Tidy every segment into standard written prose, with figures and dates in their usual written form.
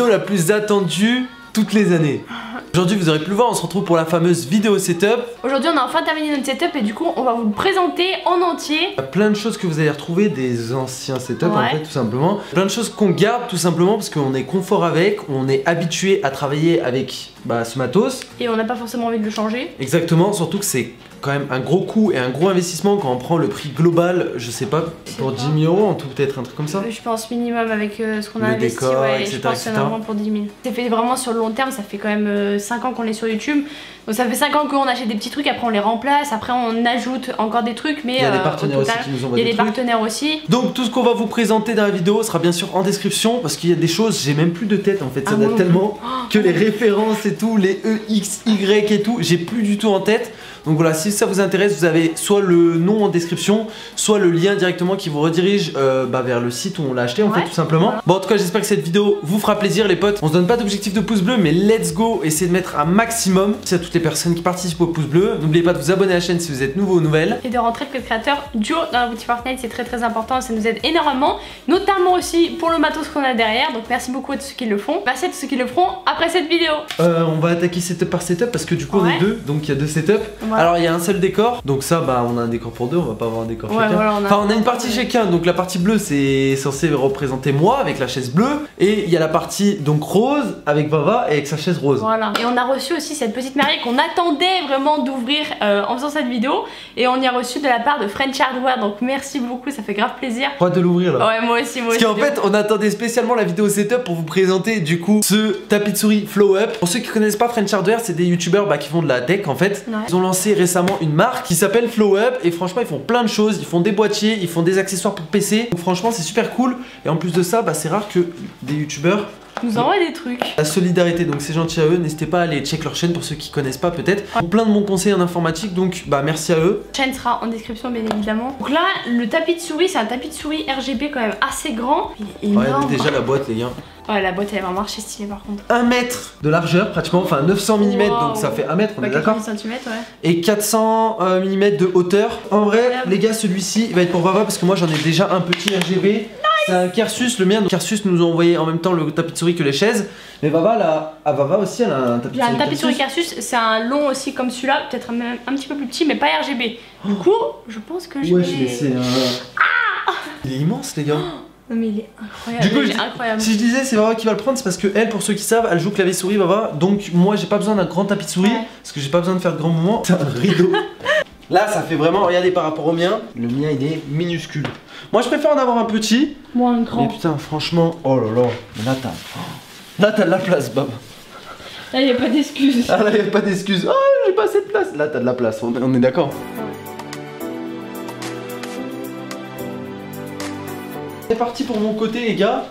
la plus attendue toutes les années. Aujourd'hui, vous aurez pu le voir, on se retrouve pour la fameuse vidéo setup. Aujourd'hui, on a enfin terminé notre setup et du coup, on va vous le présenter en entier. Il y a plein de choses que vous allez retrouver, des anciens setups en fait, tout simplement. Plein de choses qu'on garde tout simplement parce qu'on est confort avec, on est habitué à travailler avec ce matos. Et on n'a pas forcément envie de le changer. Exactement, surtout que c'est quand même un gros coût et un gros investissement quand on prend le prix global, je sais pas, pour 10 000 € en tout, peut-être un truc comme ça. Je pense minimum avec ce qu'on a investi, décor, ouais, etc., je pense que normalement pour 10 000. C'est fait vraiment sur le long terme, ça fait quand même 5 ans qu'on est sur YouTube. Donc ça fait 5 ans qu'on achète des petits trucs, après on les remplace, après on ajoute encore des trucs, mais il y a des partenaires aussi qui nous envoient des trucs. Il y a des partenaires aussi. Donc tout ce qu'on va vous présenter dans la vidéo sera bien sûr en description parce qu'il y a des choses, j'ai même plus de tête en fait, ça date tellement que les références et tout, les E, X, Y et tout, j'ai plus du tout en tête. Donc voilà, si ça vous intéresse, vous avez soit le nom en description, soit le lien directement qui vous redirige vers le site où on l'a acheté en fait, tout simplement. Bon, en tout cas, j'espère que cette vidéo vous fera plaisir les potes. On se donne pas d'objectif de pouce bleu, mais let's go, essayez de mettre un maximum. Merci à toutes les personnes qui participent au pouce bleu. N'oubliez pas de vous abonner à la chaîne si vous êtes nouveau ou nouvelle. Et de rentrer que créateur duo dans la boutique Fortnite, c'est très important, ça nous aide énormément. Notamment aussi pour le matos qu'on a derrière, donc merci beaucoup à tous ceux qui le font. Merci à tous ceux qui le feront après cette vidéo. On va attaquer setup par setup parce que du coup on est deux, donc il y a deux setups. Alors il y a un seul décor, donc ça on a un décor pour deux, on va pas avoir un décor chacun. Voilà, on a une partie chacun, donc la partie bleue c'est censé représenter moi avec la chaise bleue, et il y a la partie donc rose avec Vava et avec sa chaise rose. Voilà, et on a reçu aussi cette petite merveille qu'on attendait vraiment d'ouvrir en faisant cette vidéo, et on y a reçu de la part de French Hardware, donc merci beaucoup, ça fait grave plaisir. Droit de l'ouvrir là. Ouais, moi aussi. Parce qu'en fait on attendait spécialement la vidéo setup pour vous présenter du coup ce tapis de souris Flow Up. Pour ceux qui connaissent pas French Hardware, c'est des youtubeurs qui font de la tech en fait. Ils ont lancé récemment une marque qui s'appelle Flow Up et franchement ils font plein de choses, ils font des boîtiers, ils font des accessoires pour PC, donc franchement c'est super cool. Et en plus de ça, c'est rare que des youtubeurs nous envoient des trucs. La solidarité, donc c'est gentil à eux, n'hésitez pas à aller check leur chaîne pour ceux qui connaissent pas peut-être. Plein de bons conseils en informatique, donc merci à eux. La chaîne sera en description bien évidemment. Donc là, le tapis de souris, c'est un tapis de souris RGB quand même assez grand. Il est énorme. Ouais, déjà la boîte les gars. Ouais, la boîte elle va marcher stylée par contre. 1 mètre de largeur pratiquement, enfin 900 mm, donc ça fait 1 mètre, on est d'accord. 40 cm, ouais. Et 400 mm de hauteur. En vrai, les gars, celui-ci il va être pour Vava parce que moi j'en ai déjà un petit RGB. C'est un Kersus, le mien, donc Kersus nous a envoyé en même temps le tapis de souris que les chaises. Mais Vava, Vava aussi, elle a un tapis de souris. Un tapis de souris Kersus, c'est un long aussi comme celui-là, peut-être un petit peu plus petit, mais pas RGB. Du coup, je pense que je vais... c'est il est immense, les gars. Non mais il est incroyable. Du coup, incroyable. Si je disais c'est Vava qui va le prendre, c'est parce que elle, pour ceux qui savent, elle joue clavier souris Vava. Donc moi, j'ai pas besoin d'un grand tapis de souris parce que j'ai pas besoin de faire de grands mouvements. C'est un rideau. Là, ça fait vraiment, regardez par rapport au mien, le mien il est minuscule. Moi, je préfère en avoir un petit. Moi, un grand. Mais putain, franchement, oh là là, là t'as de la place, Bab. Là, y a pas d'excuses. Ah là, y a pas d'excuses. Oh, j'ai pas assez de place. Là, t'as de la place, on est d'accord. C'est parti pour mon côté, les gars.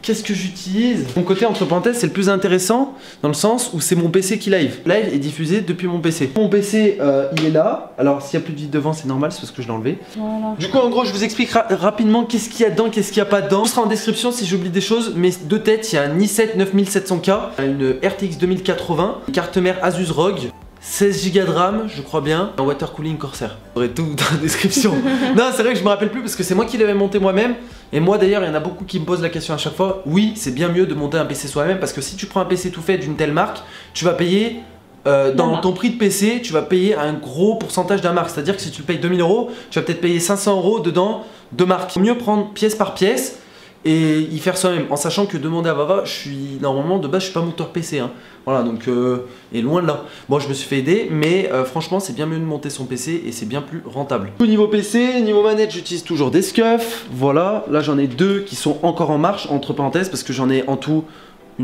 Qu'est-ce que j'utilise? Mon côté, entre parenthèses, c'est le plus intéressant dans le sens où c'est mon PC qui live. Live est diffusé depuis mon PC. Mon PC, il est là. Alors, s'il y a plus de vide devant, c'est normal, c'est parce que je l'ai enlevé. Voilà. Du coup, en gros, je vous explique rapidement qu'est-ce qu'il y a dedans, qu'est-ce qu'il n'y a pas dedans. Tout sera en description si j'oublie des choses. Mais de tête, il y a un i7 9700K, une RTX 2080, une carte mère Asus ROG. 16 Go de RAM, je crois bien, un water cooling Corsair. J'aurai tout dans la description. Non, c'est vrai que je me rappelle plus parce que c'est moi qui l'avais monté moi-même. Et moi d'ailleurs, il y en a beaucoup qui me posent la question à chaque fois. Oui, c'est bien mieux de monter un PC soi-même parce que si tu prends un PC tout fait d'une telle marque, tu vas payer dans ton prix de PC, tu vas payer un gros pourcentage d'un marque. C'est-à-dire que si tu le payes 2000 €, tu vas peut-être payer 500 € dedans de marque. Il vaut mieux prendre pièce par pièce et y faire soi-même, en sachant que demander à Vava, je suis normalement de base je suis pas monteur PC hein. Voilà donc et loin de là. Bon je me suis fait aider mais franchement c'est bien mieux de monter son PC et c'est bien plus rentable. Au niveau PC, niveau manette j'utilise toujours des SCUF. Voilà, là j'en ai deux qui sont encore en marche entre parenthèses parce que j'en ai en tout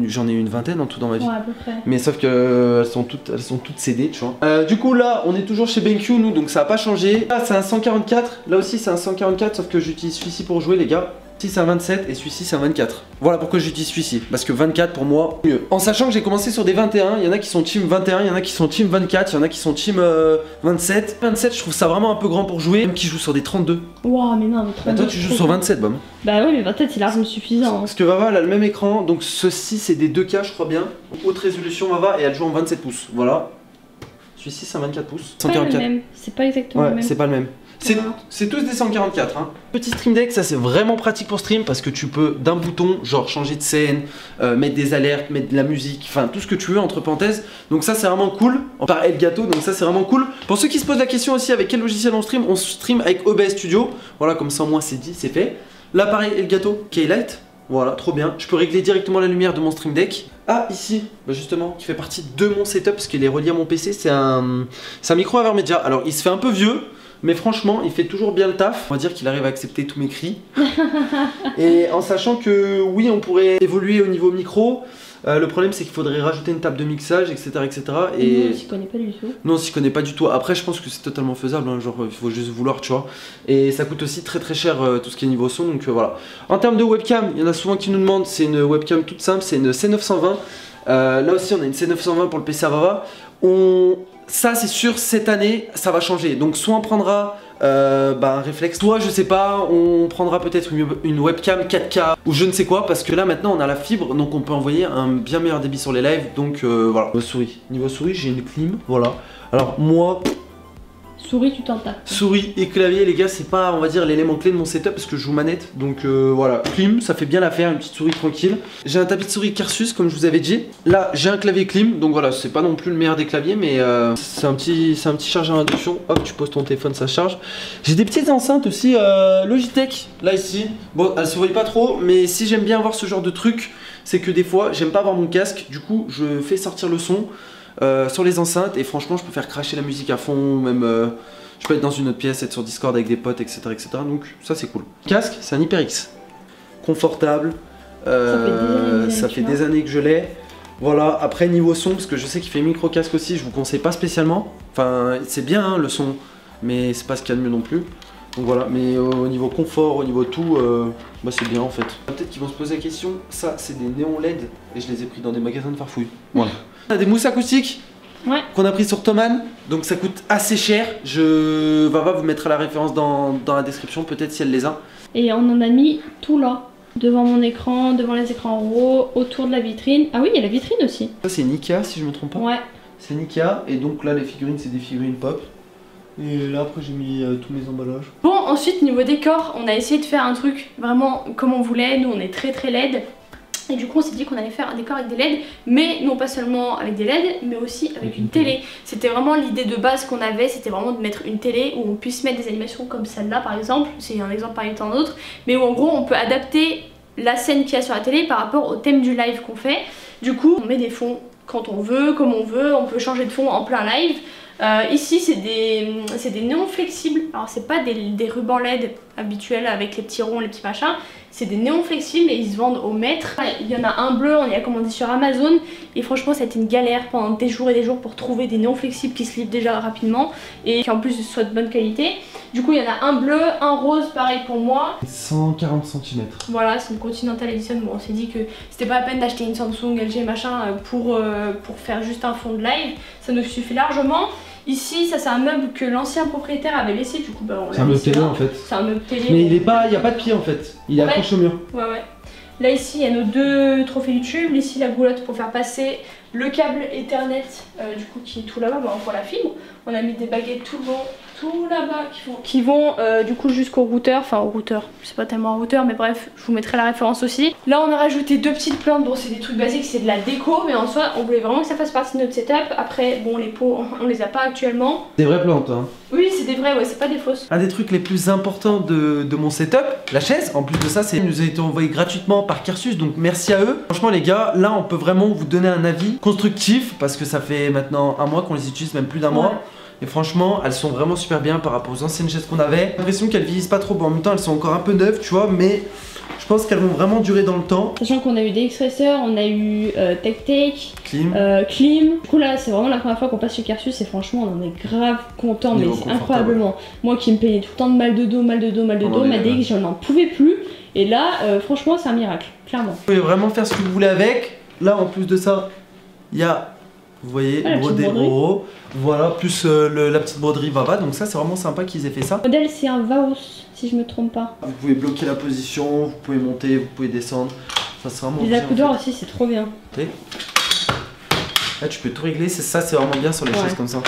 j'en ai une vingtaine en tout dans ma vie. Ouais, à peu près. Mais sauf que elles sont toutes cédées, tu vois. Du coup là, on est toujours chez BenQ nous, donc ça a pas changé. Là c'est un 144, là aussi c'est un 144 sauf que j'utilise celui-ci pour jouer les gars. Celui-ci c'est un 27 et celui-ci c'est un 24. Voilà pourquoi j'utilise celui-ci. Parce que 24 pour moi, mieux. En sachant que j'ai commencé sur des 21, il y en a qui sont team 21, il y en a qui sont team 24, il y en a qui sont team 27. 27 je trouve ça vraiment un peu grand pour jouer. Même qui joue sur des 32. Wow mais non mais 32. Bah toi tu joues sur 27 Bam. Bah oui mais 27 c'est largement suffisant. Parce que Vava elle a le même écran, donc ceci c'est des 2K je crois bien. Haute résolution Vava et elle joue en 27 pouces. Voilà. Celui-ci c'est un 24 pouces. C'est pas le même, c'est pas exactement le même. C'est pas le même. C'est tous des 144 hein. Petit stream deck, ça c'est vraiment pratique pour stream parce que tu peux d'un bouton genre changer de scène, mettre des alertes, mettre de la musique, enfin tout ce que tu veux entre parenthèses. Donc ça c'est vraiment cool. Par Elgato, donc ça c'est vraiment cool. Pour ceux qui se posent la question aussi avec quel logiciel on stream avec OBS Studio. Voilà, comme ça au moins c'est dit, c'est fait. L'appareil Elgato K-Lite. Voilà, trop bien. Je peux régler directement la lumière de mon stream deck. Ah, ici, bah justement, qui fait partie de mon setup parce qu'il est relié à mon PC. C'est un micro Avermedia. Alors, il se fait un peu vieux, mais franchement, il fait toujours bien le taf. On va dire qu'il arrive à accepter tous mes cris. Et en sachant que, oui, on pourrait évoluer au niveau micro. Le problème, c'est qu'il faudrait rajouter une table de mixage, etc. etc. Et non, on s'y connaît pas du tout. Non, on s'y connaît pas du tout. Après, je pense que c'est totalement faisable, hein. Genre, il faut juste vouloir, tu vois. Et ça coûte aussi très cher tout ce qui est niveau son, donc voilà. En termes de webcam, il y en a souvent qui nous demandent, c'est une webcam toute simple, c'est une C920. Là aussi, on a une C920 pour le PC Avava. Ça, c'est sûr, cette année, ça va changer. Donc, soit on prendra un réflexe, soit je sais pas, on prendra peut-être une webcam 4K ou je ne sais quoi, parce que là maintenant on a la fibre, donc on peut envoyer un bien meilleur débit sur les lives. Donc voilà. Niveau souris, j'ai une clim, voilà. Alors moi, souris, tu t'en tapes. Souris et clavier, les gars, c'est pas, on va dire, l'élément clé de mon setup parce que je joue manette. Donc voilà, clim, ça fait bien l'affaire, une petite souris tranquille. J'ai un tapis de souris Kersus, comme je vous avais dit. Là, j'ai un clavier clim, donc voilà, c'est pas non plus le meilleur des claviers, mais c'est un petit chargeur à induction. Hop, tu poses ton téléphone, ça charge. J'ai des petites enceintes aussi Logitech, là ici. Bon, elles se voient pas trop, mais si j'aime bien avoir ce genre de truc, c'est que des fois, j'aime pas avoir mon casque. Du coup, je fais sortir le son. Sur les enceintes et franchement je peux faire cracher la musique à fond, même je peux être dans une autre pièce, être sur Discord avec des potes, etc. Donc ça c'est cool. Casque, c'est un HyperX, confortable, ça fait des années que je l'ai. Voilà, après niveau son, parce que je sais qu'il fait micro casque aussi, je vous conseille pas spécialement. Enfin c'est bien hein, le son, mais c'est pas ce qu'il y a de mieux non plus. Donc voilà, mais au niveau confort, au niveau tout, bah c'est bien en fait. Peut-être qu'ils vont se poser la question, ça c'est des néons LED et je les ai pris dans des magasins de farfouille. Voilà. On a des mousses acoustiques qu'on a pris sur Thomann, donc ça coûte assez cher. Je vais vous mettre la référence dans la description, peut-être si elle les a. Et on en a mis tout là, devant mon écran, devant les écrans en haut, autour de la vitrine. Ah oui, il y a la vitrine aussi. Ça c'est Nikea si je me trompe pas. Ouais. C'est Nikea et donc là les figurines c'est des figurines pop. Et là après j'ai mis tous mes emballages. Bon ensuite niveau décor, on a essayé de faire un truc vraiment comme on voulait. Nous on est très LED. Et du coup on s'est dit qu'on allait faire un décor avec des LED, mais non pas seulement avec des LED, mais aussi avec une télé. C'était vraiment l'idée de base qu'on avait, c'était vraiment de mettre une télé où on puisse mettre des animations comme celle-là par exemple, c'est un exemple parmi tant d'autres, mais où en gros on peut adapter la scène qu'il y a sur la télé par rapport au thème du live qu'on fait. Du coup on met des fonds quand on veut, comme on veut, on peut changer de fond en plein live. Ici c'est des néons flexibles, alors c'est pas des rubans LED habituels avec les petits ronds, les petits machins, c'est des néons flexibles et ils se vendent au mètre. Il y en a un bleu, on y a commandé sur Amazon et franchement ça a été une galère pendant des jours et des jours pour trouver des néons flexibles qui se livrent déjà rapidement et qui en plus soient de bonne qualité. Du coup il y en a un bleu, un rose pareil pour moi. 140 cm. Voilà, c'est une Continental Edition. Bon, on s'est dit que c'était pas la peine d'acheter une Samsung, LG machin pour faire juste un fond de live, ça nous suffit largement. Ici, ça c'est un meuble que l'ancien propriétaire avait laissé, du coup bah on l'a. C'est un meuble télé en fait. C'est un meuble télé. Mais il n'y a pas de pied en fait, il est accroché au mur. Ouais. Là ici il y a nos deux trophées YouTube, ici la goulotte pour faire passer le câble Ethernet du coup qui est tout là-bas, bah, on voit la fibre. On a mis des baguettes tout là-bas qui vont du coup jusqu'au routeur, enfin au routeur, c'est pas tellement un routeur mais bref, je vous mettrai la référence aussi. Là on a rajouté deux petites plantes, bon c'est des trucs basiques, c'est de la déco mais en soi on voulait vraiment que ça fasse partie de notre setup. Après bon les pots on les a pas actuellement. Des vraies plantes hein. Oui c'est des vraies, ouais c'est pas des fausses. Un des trucs les plus importants de mon setup, la chaise, en plus de ça c'est nous a été envoyé gratuitement par Kersus, donc merci à eux. Franchement les gars, là on peut vraiment vous donner un avis constructif parce que ça fait maintenant un mois qu'on les utilise, même plus d'un mois. Et franchement, elles sont vraiment super bien par rapport aux anciennes chaises qu'on avait. J'ai l'impression qu'elles vieillissent pas trop, bon en même temps elles sont encore un peu neuves, tu vois, mais je pense qu'elles vont vraiment durer dans le temps. Sachant qu'on a eu des X-Racer, on a eu Tech, Clim. Du coup là c'est vraiment la première fois qu'on passe chez Kersus et franchement on en est grave content, mais incroyablement. Moi qui me payais tout le temps de mal de dos, ma DX j'en en pouvais plus. Et là franchement c'est un miracle, clairement. Vous pouvez vraiment faire ce que vous voulez avec. Là en plus de ça, il y a... Vous voyez, brodé Oro, voilà, plus la petite broderie Vava, donc ça c'est vraiment sympa qu'ils aient fait ça. Le modèle c'est un Vaos, si je me trompe pas. Vous pouvez bloquer la position, vous pouvez monter, vous pouvez descendre, ça c'est vraiment bien. Les accoudoirs aussi c'est trop bien. Là tu peux tout régler, ça c'est vraiment bien sur les chaises comme ça.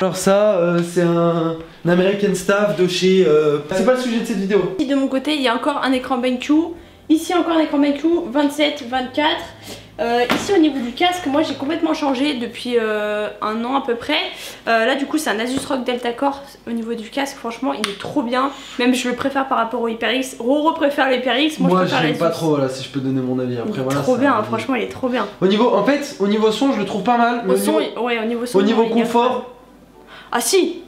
Alors ça, c'est un American Staff de chez... C'est pas le sujet de cette vidéo. De mon côté, il y a encore un écran BenQ. Ici encore un écran BenQ 27, 24. Ici au niveau du casque, moi j'ai complètement changé depuis un an à peu près. Là du coup c'est un Asus ROG Delta Core au niveau du casque, franchement il est trop bien. Même je le préfère par rapport au HyperX. Roro préfère le HyperX, moi je préfère pas trop là si je peux donner mon avis. Après, voilà, trop bien, franchement il est trop bien. Au niveau, en fait, au niveau son je le trouve pas mal. Mais au niveau son, au niveau confort... Ah si,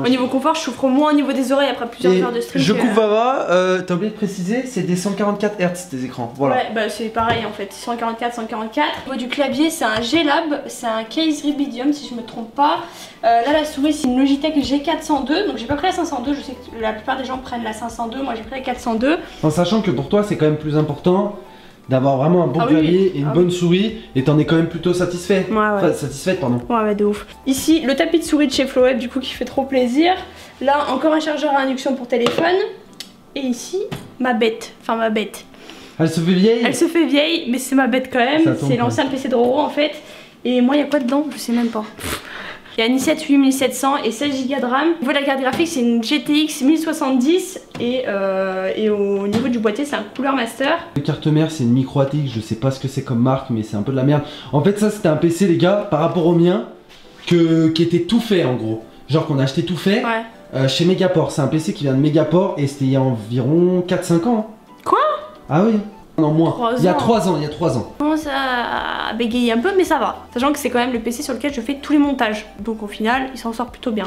au niveau confort je souffre moins au niveau des oreilles après plusieurs heures de stream. Je coupe Vava, t'as oublié de préciser, c'est des 144 Hz tes écrans, voilà. Ouais bah c'est pareil en fait, 144, 144. Au niveau du clavier c'est un G-Lab, c'est un Case Rubidium si je me trompe pas. Là la souris c'est une Logitech G402, donc j'ai pas pris la 502, je sais que la plupart des gens prennent la 502, moi j'ai pris la 402. En sachant que pour toi c'est quand même plus important d'avoir vraiment un bon clavier et une bonne souris, et t'en es quand même plutôt satisfait. Ouais. Enfin, satisfaite, pardon. Ouais, de ouf. Ici, le tapis de souris de chez Floweb, du coup, qui fait trop plaisir. Là, encore un chargeur à induction pour téléphone. Et ici, ma bête. Enfin, ma bête. Elle se fait vieille. Elle se fait vieille, mais c'est ma bête quand même. C'est l'ancien PC de Roro, en fait. Et moi, il y a quoi dedans? Je sais même pas. Il y a un i7 8700 et 16 Go de RAM. Au niveau de la carte graphique, c'est une GTX 1070 et au niveau du boîtier, c'est un Cooler Master. La carte mère, c'est une micro ATX, je sais pas ce que c'est comme marque, mais c'est un peu de la merde. En fait, ça, c'était un PC, les gars, par rapport au mien, qui était tout fait en gros. Genre qu'on a acheté tout fait chez Megaport. C'est un PC qui vient de Megaport et c'était il y a environ 4-5 ans. Quoi? Ah oui. Non, moins. Il y a 3 ans, il y a 3 ans. Je commence à bégayer un peu, mais ça va. Sachant que c'est quand même le PC sur lequel je fais tous les montages. Donc au final, il s'en sort plutôt bien.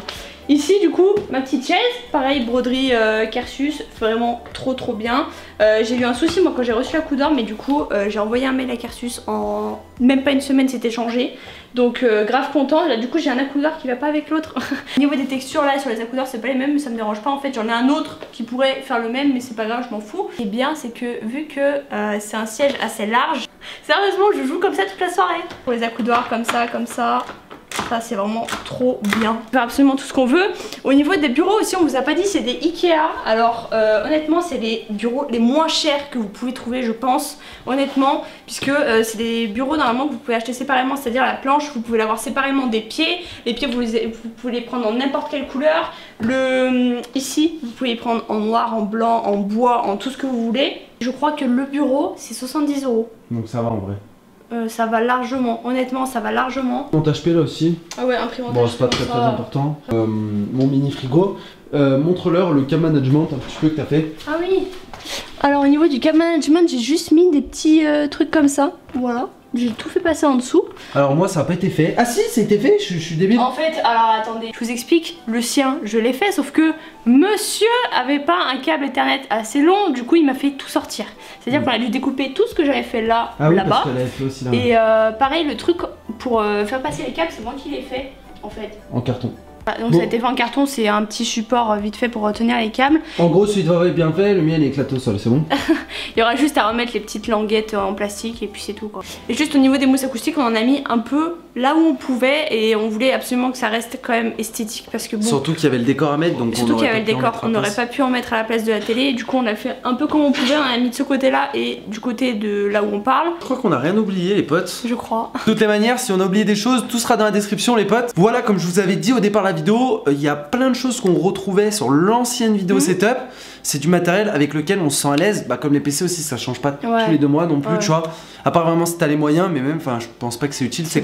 Ici, du coup, ma petite chaise. Pareil, broderie Kersus. Vraiment trop bien. J'ai eu un souci, moi, quand j'ai reçu la coup d'or. Mais du coup, j'ai envoyé un mail à Kersus en même pas une semaine, c'était changé. Donc grave content. Là, du coup, j'ai un accoudeur qui va pas avec l'autre. Au niveau des textures, là, sur les accoudeurs, c'est pas les mêmes, mais ça me dérange pas. En fait, j'en ai un autre qui pourrait faire le même, mais c'est pas grave, je m'en fous. Et bien, c'est que vu que c'est un siège assez large, sérieusement, je joue comme ça toute la soirée. Pour les accoudoirs, comme ça. Ça c'est vraiment trop bien. On peut faire absolument tout ce qu'on veut. Au niveau des bureaux aussi, on vous a pas dit, c'est des Ikea. Alors honnêtement, c'est les bureaux les moins chers que vous pouvez trouver, je pense. Honnêtement, puisque c'est des bureaux normalement que vous pouvez acheter séparément, c'est-à-dire la planche, vous pouvez l'avoir séparément des pieds. Les pieds, vous pouvez les prendre en n'importe quelle couleur. Ici, vous pouvez les prendre en noir, en blanc, en bois, en tout ce que vous voulez. Je crois que le bureau, c'est 70 €. Donc ça va en vrai. Ça va largement, honnêtement ça va largement. Mon HP là aussi. Ah ouais, imprimante. Bon, c'est pas très important. Mon mini frigo. Montre-leur le cam management un petit peu que t'as fait. Ah oui. Alors au niveau du cam management, j'ai juste mis des petits trucs comme ça. Voilà. J'ai tout fait passer en dessous. Alors moi ça n'a pas été fait. Ah si, ça a été fait, je suis débile. En fait, alors attendez, je vous explique. Le sien, je l'ai fait, sauf que monsieur avait pas un câble Ethernet assez long, du coup il m'a fait tout sortir. C'est-à-dire qu'on a dû découper tout ce que j'avais fait là, là-bas. Et pareil, le truc pour faire passer les câbles, c'est moi qui l'ai fait en fait. En carton. Donc ça a été fait en carton, c'est un petit support vite fait pour retenir les câbles. En gros, celui de Vava est bien fait, le mien il est éclaté au sol, c'est bon. Il y aura juste à remettre les petites languettes en plastique et puis c'est tout quoi. Et juste au niveau des mousses acoustiques, on en a mis un peu là où on pouvait et on voulait absolument que ça reste quand même esthétique parce que bon. Surtout qu'il y avait le décor à mettre, donc surtout qu'il y avait le décor, on n'aurait pas pu en mettre à la place de la télé. Et du coup, on a fait un peu comme on pouvait, on a mis de ce côté-là et du côté de là où on parle. Je crois qu'on a rien oublié, les potes. Je crois. De toutes les manières, si on a oublié des choses, tout sera dans la description, les potes. Voilà, comme je vous avais dit au départ de la vidéo, il y a plein de choses qu'on retrouvait sur l'ancienne vidéo setup. C'est du matériel avec lequel on se sent à l'aise, bah comme les PC aussi, ça change pas tous les 2 mois non plus, tu vois. À part vraiment si t'as les moyens, mais même, enfin, je pense pas que c'est utile. C'est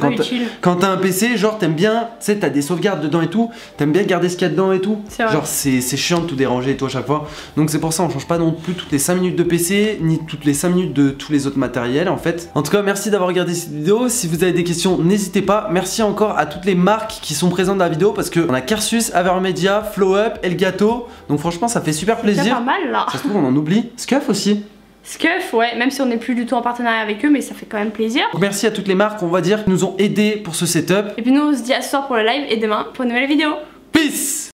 quand t'as un PC, genre t'aimes bien, tu sais, t'as des sauvegardes dedans et tout, t'aimes bien garder ce qu'il y a dedans et tout. Genre c'est chiant de tout déranger et tout à chaque fois. Donc c'est pour ça on change pas non plus toutes les 5 minutes de PC, ni toutes les 5 minutes de tous les autres matériels en fait. En tout cas, merci d'avoir regardé cette vidéo. Si vous avez des questions, n'hésitez pas. Merci encore à toutes les marques qui sont présentes dans la vidéo parce qu'on a Kersus, Avermedia, Flowup, Elgato. Donc franchement, ça fait super plaisir. C'est pas mal là. Ça se trouve, on en oublie. Scuf aussi. Scuf, ouais, même si on n'est plus du tout en partenariat avec eux, mais ça fait quand même plaisir. Donc merci à toutes les marques, on va dire, qui nous ont aidés pour ce setup. Et puis nous, on se dit à ce soir pour le live et demain pour une nouvelle vidéo. Peace!